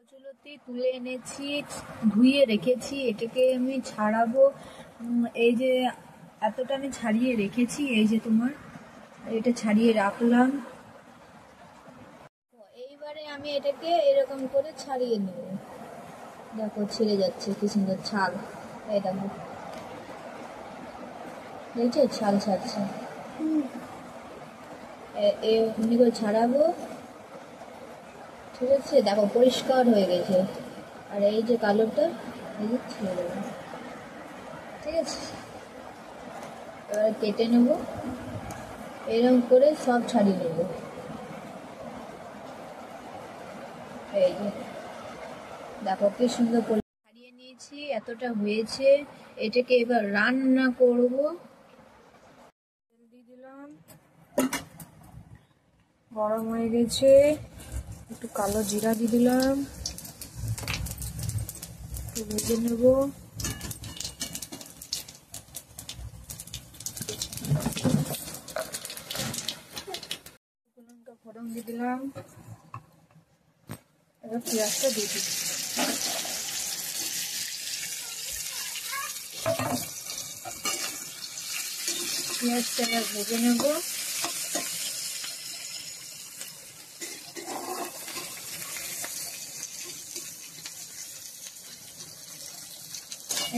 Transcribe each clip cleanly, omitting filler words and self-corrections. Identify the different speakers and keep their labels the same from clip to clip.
Speaker 1: কচুলতি তুলে এনেছি, ধুয়ে রেখেছি, এটাকে আমি ছাড়াবো। এই যে এতটা আমি ছাড়িয়ে রেখেছি, এই যে তোমার এটা ছাড়িয়ে রাখলাম। এইবারে আমি এটাকে এরকম করে ছাড়িয়ে নেব। দেখো ছিঁড়ে যাচ্ছে, কি সুন্দর ছাল। এই দেখো, দেখছো ছাল ছাড়ছে। এমনি করে ছাড়াবো, ঠিক আছে? দেখো পরিষ্কার হয়ে গেছে। আর এই যে কালোটা, এই যে ছেড়ে দেবো, ঠিক আছে? এবার কেটে নেব, এরকম করে সব ছাড়িয়ে নেব। এই যে দেখো কি সুন্দর ছাড়িয়ে নিয়েছি, এতটা হয়েছে। এটাকে এবার রান্না করব। তেল দিয়ে দিলাম, গরম হয়ে গেছে। একটু কালো জিরা দিয়ে দিলাম, একটু ভেজে নেব। লঙ্কা ফোড়ন দিয়ে দিলাম, এবার পেঁয়াজটা দিয়ে দিই। পেঁয়াজটা এবার ভেজে নেব।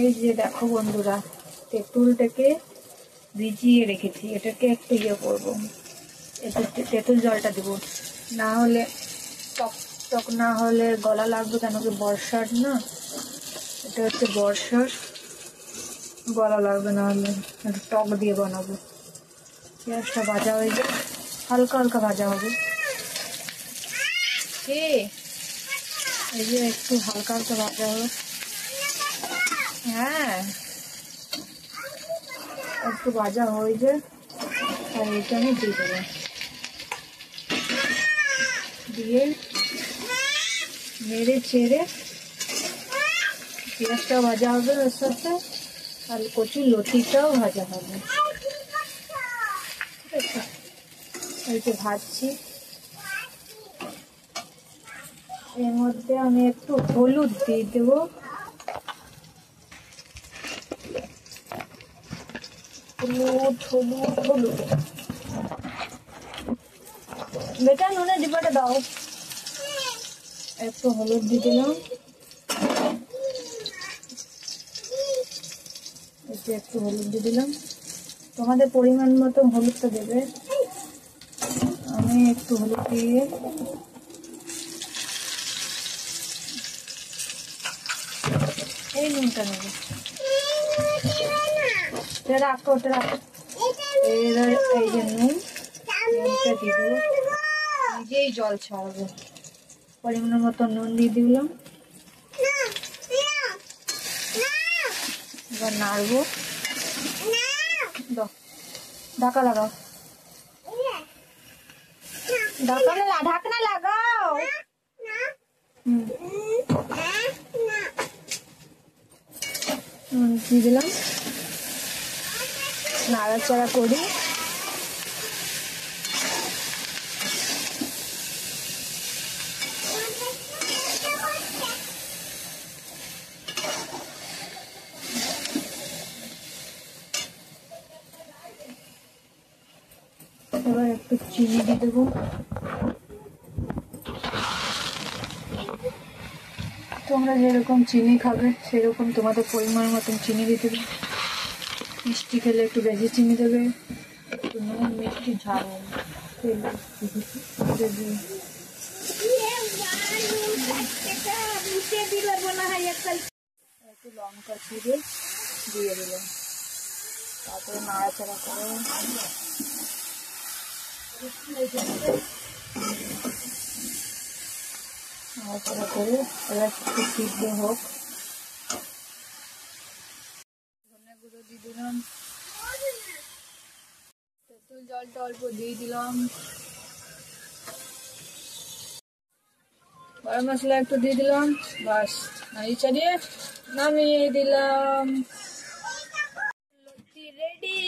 Speaker 1: এই যে দেখো বন্ধুরা, তেঁতুলটাকে ভিজিয়ে রেখেছি, এটাকে একটু ইয়ে করবো, তেঁতুল জলটা দেবো, না হলে টক টক না হলে গলা লাগবে, কেন কি বর্ষার না, এটা হচ্ছে বর্ষার, গলা লাগবে না হলে। একটু টক দিয়ে বানাবো। পেঁয়াজটা ভাজা হয়ে যায়, হালকা হালকা ভাজা হবে। এই যে একটু হালকা হালকা ভাজা হবে। হ্যাঁ, একটু ভাজা হয়ে যায়, আর এটা আমি দিয়ে দেবো। দিয়ে নেড়ে চেড়ে পেঁয়াজটাও ভাজা হবে ওর সাথে, আর কচুর লতিটাও ভাজা হবে, ঠিক আছে? এই যে ভাজছি, এর মধ্যে আমি একটু হলুদ দিয়ে দেবো। হলুদ হলুদ হলুদ, বেটা নুনের ডিব্বাটা দাও। একটু হলুদ দিয়ে দিলাম, একটু হলুদ দিয়ে দিলাম। তোমাদের পরিমাণ মতো হলুদটা দেবে। আমি একটু হলুদ দিয়ে এই নুনটা নেব। রাখো, ওটা রাখো। এবার এই যে নুনটা দিয়ে দেবো, নিজেই জল ছাড়বে। পরিমাণ মতো নুন দিয়ে দিলাম, এবার নাড়বো। ঢাকা লাগাও, ঢাকনা লাগাও। দিয়ে দিলাম, নাড়াচাড়া করি। এবার একটু চিনি দিয়ে দেবো। তোমরা যেরকম চিনি খাবে সেরকম তোমাদের পরিমাণ মতন চিনি দিতে দেবে। মিষ্টি খেলে একটু বেশি চিনি দেবে, একটু নুন মিষ্টি ঝাল একটু লঙ্কা চিড়ে দিয়ে দিলাম, তারপরে নাড়াচাড়া করে নাড়াচাড়া করে এবার একটু সিদ্ধ হোক। ধনে গুঁড়ো দিয়ে দিলাম, তেঁতুল জলটা অল্প দিয়ে দিলাম, গরম মশলা একটু দিয়ে দিলাম, বাস নাড়িয়ে চাড়িয়ে নামিয়ে দিলাম। লতি রেডি।